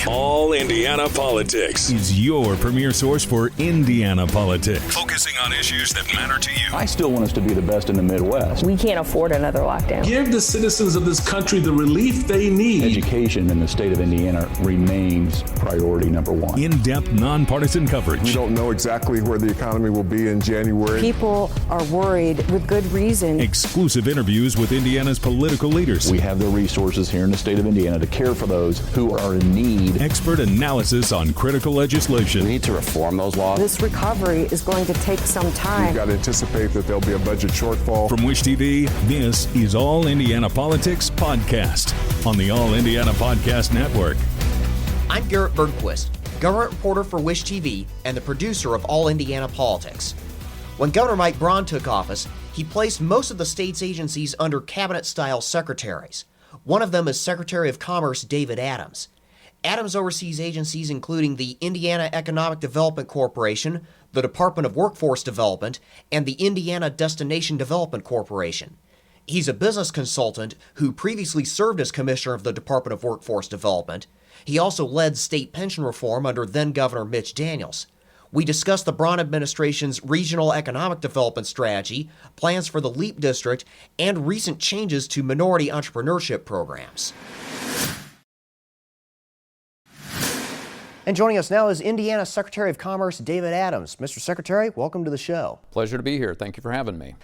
All Indiana Politics is your premier source for Indiana politics, focusing on issues that matter to you. I still want us to be the best in the Midwest. We can't afford another lockdown. Give the citizens of this country the relief they need. Education in the state of Indiana remains priority number one. In-depth, nonpartisan coverage. We don't know exactly where the economy will be in January. People are worried with good reason. Exclusive interviews with Indiana's political leaders. We have the resources here in the state of Indiana to care for those who are in need. Expert analysis on critical legislation. We need to reform those laws. This recovery is going to take some time. We've got to anticipate that there'll be a budget shortfall. From Wish TV, this is All Indiana Politics Podcast on the All Indiana Podcast Network. I'm Garrett Bergquist, government reporter for Wish TV and the producer of All Indiana Politics. When Governor Mike Braun took office, he placed most of the state's agencies under cabinet-style secretaries. One of them is Secretary of Commerce David Adams. Adams oversees agencies including the Indiana Economic Development Corporation, the Department of Workforce Development, and the Indiana Destination Development Corporation. He's a business consultant who previously served as commissioner of the Department of Workforce Development. He also led state pension reform under then-Governor Mitch Daniels. We discussed the Braun administration's regional economic development strategy, plans for the LEAP district, and recent changes to minority entrepreneurship programs. And joining us now is Indiana Secretary of Commerce David Adams. Mr. Secretary, welcome to the show. Pleasure to be here. Thank you for having me.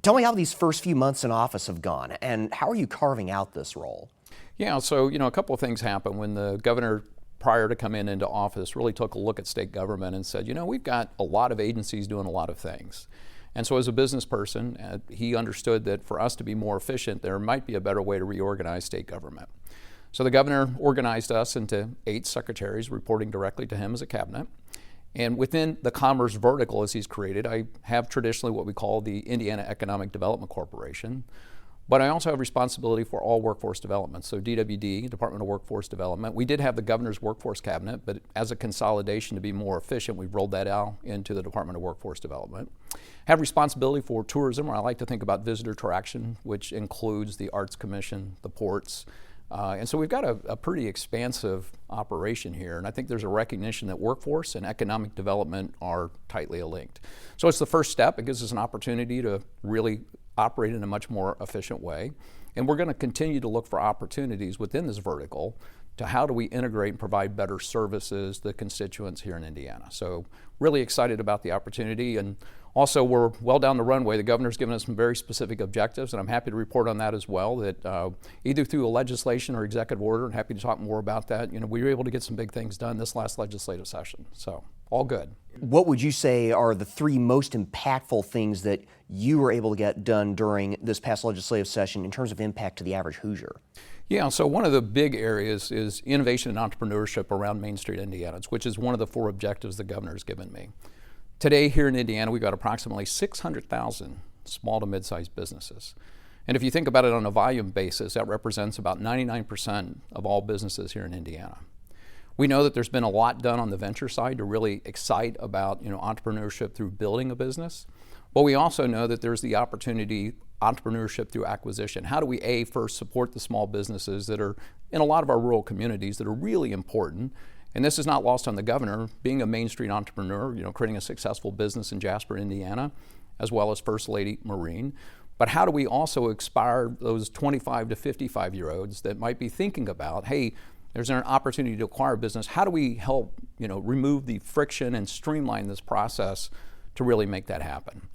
Tell me how these first few months in office have gone, and how are you carving out this role? Yeah, so, a couple of things happened when the governor, prior to coming into office, really took a look at state government and said, we've got a lot of agencies doing a lot of things. And so as a business person, he understood that for us to be more efficient, there might be a better way to reorganize state government. So the governor organized us into 8 secretaries reporting directly to him as a cabinet. And within the commerce vertical as he's created, I have traditionally what we call the Indiana Economic Development Corporation. But I also have responsibility for all workforce development. So DWD, Department of Workforce Development. We did have the governor's workforce cabinet, but as a consolidation to be more efficient, we've rolled that out into the Department of Workforce Development. Have responsibility for tourism, or I like to think about visitor attraction, which includes the Arts Commission, the ports. And so we've got a pretty expansive operation here, and I think there's a recognition that workforce and economic development are tightly linked. So it's the first step. It gives us an opportunity to really operate in a much more efficient way, and we're going to continue to look for opportunities within this vertical to how do we integrate and provide better services to constituents here in Indiana. So really excited about the opportunity, and also we're well down the runway. The governor's given us some very specific objectives, and I'm happy to report on that as well, that either through a legislation or executive order, and happy to talk more about that, we were able to get some big things done this last legislative session, so all good. What would you say are the 3 most impactful things that you were able to get done during this past legislative session in terms of impact to the average Hoosier? Yeah, so one of the big areas is innovation and entrepreneurship around Main Street, Indiana, which is one of the 4 objectives the governor's given me. Today here in Indiana, we've got approximately 600,000 small to mid-sized businesses. And if you think about it on a volume basis, that represents about 99% of all businesses here in Indiana. We know that there's been a lot done on the venture side to really excite about entrepreneurship through building a business. But we also know that there's the opportunity, entrepreneurship through acquisition. How do we, first support the small businesses that are in a lot of our rural communities that are really important? And this is not lost on the governor, being a Main Street entrepreneur, creating a successful business in Jasper, Indiana, as well as First Lady Marine. But how do we also inspire those 25 to 55-year-olds that might be thinking about, hey, there's an opportunity to acquire a business. How do we help, remove the friction and streamline this process to really make that happen?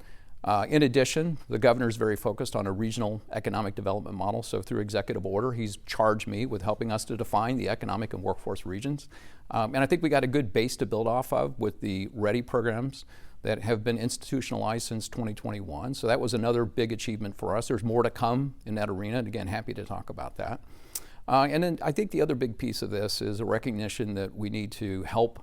In addition, the governor is very focused on a regional economic development model. So through executive order, he's charged me with helping us to define the economic and workforce regions. And I think we got a good base to build off of with the READY programs that have been institutionalized since 2021. So that was another big achievement for us. There's more to come in that arena. And again, happy to talk about that. And then I think the other big piece of this is a recognition that we need to help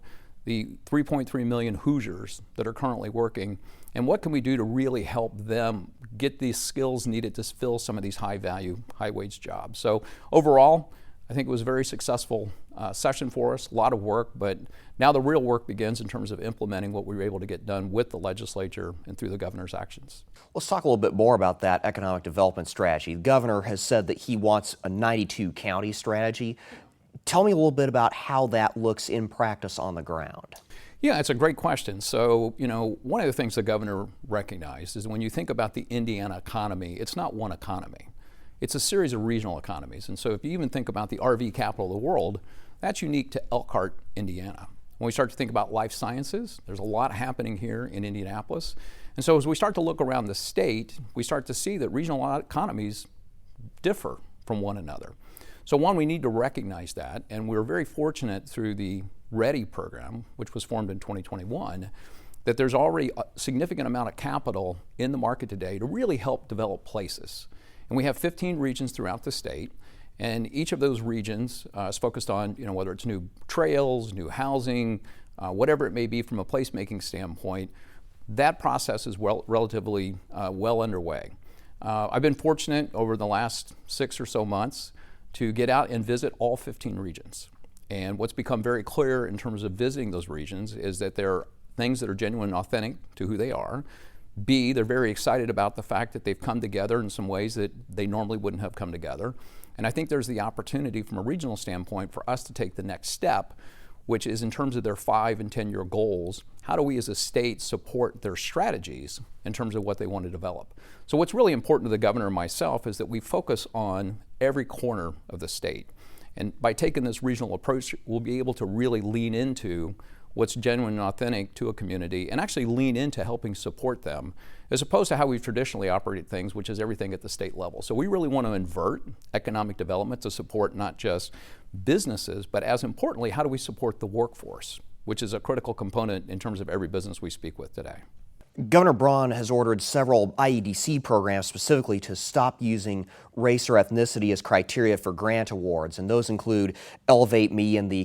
the 3.3 million Hoosiers that are currently working, and what can we do to really help them get these skills needed to fill some of these high-value, high-wage jobs. So overall, I think it was a very successful session for us, a lot of work, but now the real work begins in terms of implementing what we were able to get done with the legislature and through the governor's actions. Let's talk a little bit more about that economic development strategy. The governor has said that he wants a 92 county strategy. Tell me a little bit about how that looks in practice on the ground. Yeah, it's a great question. So, one of the things the governor recognized is when you think about the Indiana economy, it's not one economy. It's a series of regional economies. And so if you even think about the RV capital of the world, that's unique to Elkhart, Indiana. When we start to think about life sciences, there's a lot happening here in Indianapolis. And so as we start to look around the state, we start to see that regional economies differ from one another. So one, we need to recognize that, and we're very fortunate through the READY program, which was formed in 2021, that there's already a significant amount of capital in the market today to really help develop places. And we have 15 regions throughout the state, and each of those regions is focused on, whether it's new trails, new housing, whatever it may be from a placemaking standpoint. That process is relatively well underway. I've been fortunate over the last 6 or so months to get out and visit all 15 regions. And what's become very clear in terms of visiting those regions is that there are things that are genuine and authentic to who they are. B, they're very excited about the fact that they've come together in some ways that they normally wouldn't have come together. And I think there's the opportunity from a regional standpoint for us to take the next step, which is in terms of their 5 and 10-year goals, how do we as a state support their strategies in terms of what they want to develop? So what's really important to the governor and myself is that we focus on every corner of the state. And by taking this regional approach, we'll be able to really lean into what's genuine and authentic to a community and actually lean into helping support them, as opposed to how we've traditionally operated things, which is everything at the state level. So we really want to invert economic development to support not just businesses, but as importantly, how do we support the workforce, which is a critical component in terms of every business we speak with today. Governor Braun has ordered several IEDC programs specifically to stop using race or ethnicity as criteria for grant awards, and those include Elevate Me and the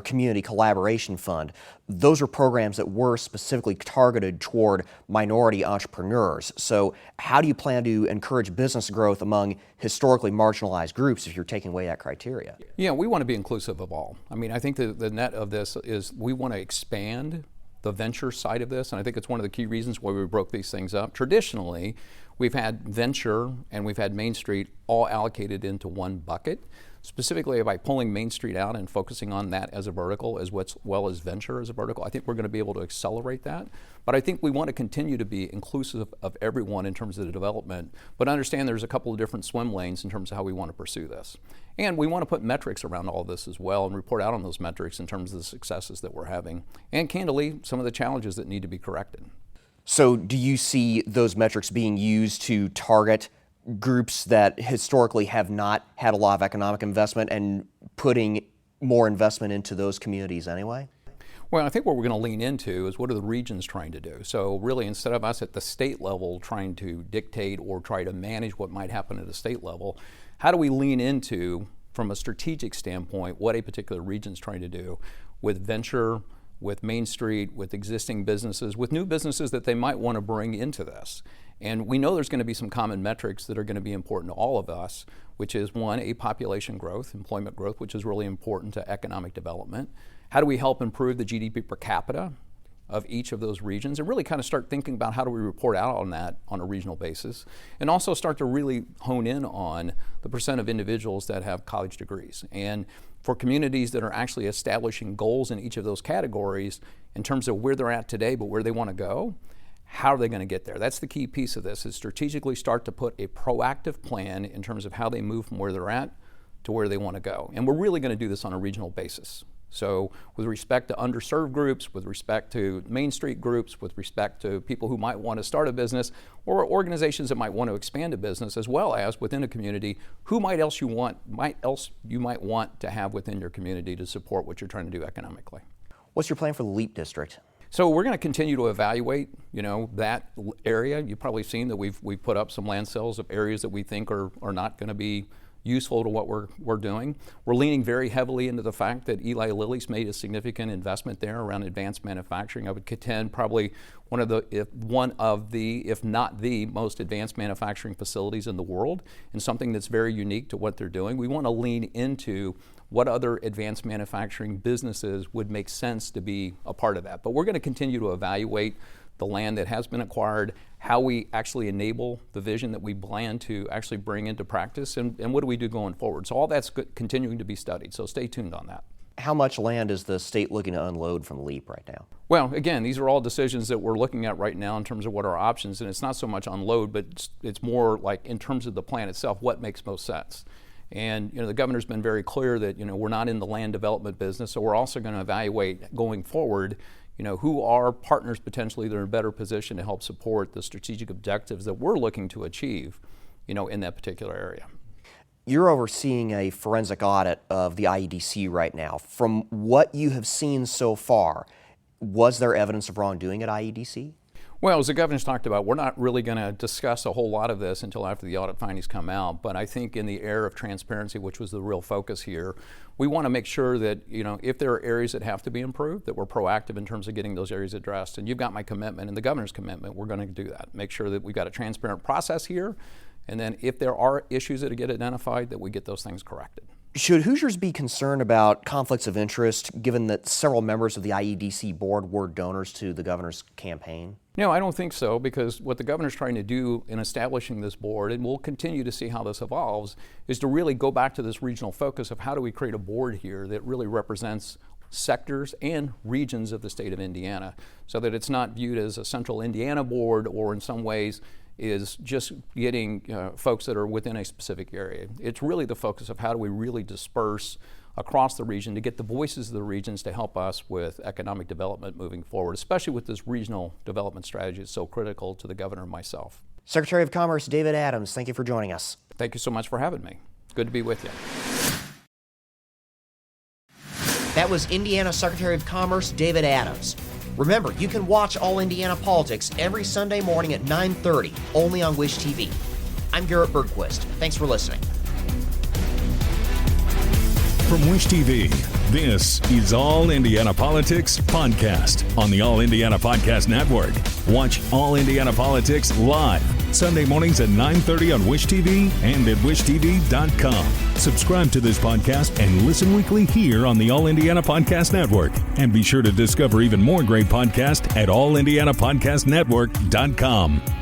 Community Collaboration Fund. Those are programs that were specifically targeted toward minority entrepreneurs. So how do you plan to encourage business growth among historically marginalized groups if you're taking away that criteria? Yeah, we want to be inclusive of all. I think the net of this is we want to expand the venture side of this, and I think it's one of the key reasons why we broke these things up. Traditionally, we've had venture and we've had Main Street all allocated into one bucket. Specifically, by pulling Main Street out and focusing on that as a vertical as well as venture as a vertical, I think we're going to be able to accelerate that. But I think we want to continue to be inclusive of everyone in terms of the development, but understand there's a couple of different swim lanes in terms of how we want to pursue this. And we want to put metrics around all of this as well and report out on those metrics in terms of the successes that we're having and, candidly, some of the challenges that need to be corrected. So do you see those metrics being used to target groups that historically have not had a lot of economic investment and putting more investment into those communities anyway? Well, I think what we're going to lean into is what are the regions trying to do. So really, instead of us at the state level trying to dictate or try to manage what might happen at the state level, how do we lean into, from a strategic standpoint, what a particular region is trying to do with venture, with Main Street, with existing businesses, with new businesses that they might want to bring into this. And we know there's going to be some common metrics that are going to be important to all of us, which is one, a population growth, employment growth, which is really important to economic development. How do we help improve the GDP per capita of each of those regions, and really kind of start thinking about how do we report out on that on a regional basis, and also start to really hone in on the percent of individuals that have college degrees. And for communities that are actually establishing goals in each of those categories in terms of where they're at today but where they want to go, how are they going to get there? That's the key piece of this, is strategically start to put a proactive plan in terms of how they move from where they're at to where they want to go. And we're really going to do this on a regional basis. So with respect to underserved groups, with respect to Main Street groups, with respect to people who might want to start a business, or organizations that might want to expand a business, as well as within a community, who might you might want to have within your community to support what you're trying to do economically. What's your plan for the LEAP district? So we're going to continue to evaluate, that area. You've probably seen that we've put up some land sales of areas that we think are not going to be useful to what we're doing. We're leaning very heavily into the fact that Eli Lilly's made a significant investment there around advanced manufacturing. I would contend probably one of the, if not the most advanced manufacturing facilities in the world, and something that's very unique to what they're doing. We want to lean into what other advanced manufacturing businesses would make sense to be a part of that. But we're going to continue to evaluate the land that has been acquired, how we actually enable the vision that we plan to actually bring into practice, and what do we do going forward. So all that's continuing to be studied, so stay tuned on that. How much land is the state looking to unload from LEAP right now? Well, again, these are all decisions that we're looking at right now in terms of what are our options, and it's not so much unload, but it's more like in terms of the plan itself, what makes most sense. And the governor's been very clear that we're not in the land development business, so we're also going to evaluate going forward who are partners potentially that are in a better position to help support the strategic objectives that we're looking to achieve in that particular area. You're overseeing a forensic audit of the IEDC right now. From what you have seen so far, was there evidence of wrongdoing at IEDC? Well, as the governor's talked about, we're not really going to discuss a whole lot of this until after the audit findings come out. But I think in the era of transparency, which was the real focus here, we want to make sure that, if there are areas that have to be improved, that we're proactive in terms of getting those areas addressed. And you've got my commitment and the governor's commitment. We're going to do that. Make sure that we've got a transparent process here. And then if there are issues that get identified, that we get those things corrected. Should Hoosiers be concerned about conflicts of interest, given that several members of the IEDC board were donors to the governor's campaign? No, I don't think so, because what the governor's trying to do in establishing this board, and we'll continue to see how this evolves, is to really go back to this regional focus of how do we create a board here that really represents sectors and regions of the state of Indiana, so that it's not viewed as a central Indiana board or in some ways is just getting folks that are within a specific area. It's really the focus of how do we really disperse across the region to get the voices of the regions to help us with economic development moving forward, especially with this regional development strategy that's so critical to the governor and myself. Secretary of Commerce David Adams, thank you for joining us. Thank you so much for having me. Good to be with you. That was Indiana Secretary of Commerce David Adams. Remember, you can watch All Indiana Politics every Sunday morning at 9:30, only on Wish TV. I'm Garrett Bergquist. Thanks for listening. From Wish TV, this is All Indiana Politics Podcast on the All Indiana Podcast Network. Watch All Indiana Politics live Sunday mornings at 9:30 on Wish TV and at wishtv.com. Subscribe to this podcast and listen weekly here on the All Indiana Podcast Network. And be sure to discover even more great podcasts at allindianapodcastnetwork.com.